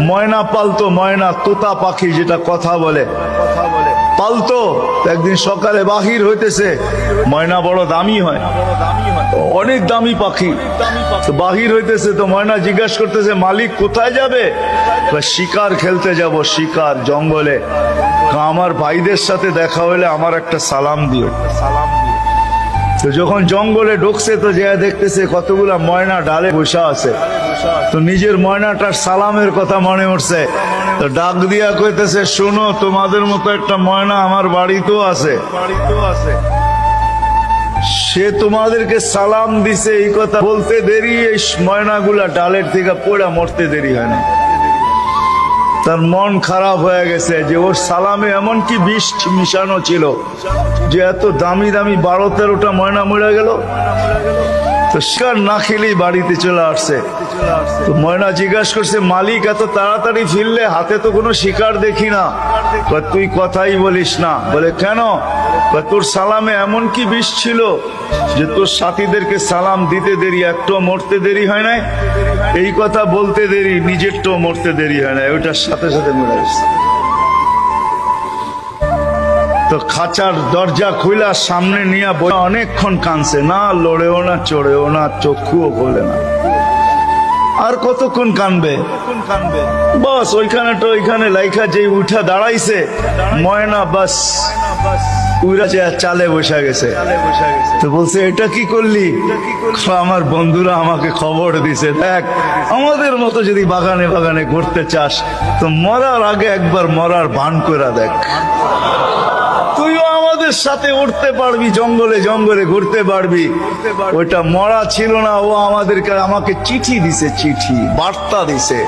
ময়না পালতো, ময়না তোতা পাখি যেটা কথা বলে পালতো। একদিন সকালে বাহির হইতেছে, ময়না বড় দামি হয়, অনেক দামি পাখি। তো বাহির হইতেছে, তো ময়না জিজ্ঞাসা করতেছে মালিক কোথায় যাবে? শিকার খেলতে যাব, শিকার জঙ্গলে। আমার ভাইদের সাথে দেখা হলে আমার একটা সালাম দিও। তো যখন জঙ্গলে ঢুকছে তো যে দেখতেছে কতগুলা ময়না ডালে বসা আছে, তো নিজের ময়নাটার সালামের কথা মনে উঠছে। তো ডাক দিয়া কইতেছে, শোনো, তোমাদের মতো একটা ময়না আমার বাড়িতেও আছে, সে তোমাদেরকে সালাম দিছে। এই কথা বলতে দেরি এই ময়নাগুলা ডালের থেকে পড়া মরতে দেরি হয় না। তার মন খারাপ হয়ে গেছে যে ওর সালামে এমন কি বিষ মিশানো ছিল যে এত দামি দামি 12-13টা ময়না মরে গেল। তো শিকার না খেলেই বাড়িতে চলে আসছে। তো ময়না জিজ্ঞাসা করছে, মালিক এত তাড়াতাড়ি ফিরলে, হাতে তো কোনো শিকার দেখি না। তুই কথাই বলিস না। বলে কেন? তোর সালামে এমন কি বিষ ছিল যে তোর সাথীদেরকে সালাম দিতে দেরি, একটু মরতে দেরি হয় নাই? এই কথা বলতে দেরি, নিজেরটাও মরতে দেরি হয় না, ওইটার সাথে সাথে মরে গেছে। তো খাঁচার দরজা খুইলা সামনে নিয়ে অনেকক্ষণ কাঁদছে, না লড়েও না চড়েও না, চক্ষুও খোলে না। আর কতক্ষণ কানবে? বাস ওইখানে তো ওইখানে লাইখা যে উঠা দাঁড়াইছে ময়না, বাস উইরা চালে বসা গেছে। তো বলছে, এটা কি করলি? আমার বন্ধুরা আমাকে খবর দিছে, দেখ আমাদের মতো যদি বাগানে বাগানে ঘুরতে চাস তো মরার আগে একবার মরার ভান করে দেখ, তুইও আমাদের সাথে উঠতে পারবি, জঙ্গলে জঙ্গলে ঘুরতে পারবি। ওইটা মরা ছিল না, ও আমাকে চিঠি দিছে, চিঠি বার্তা দিছে।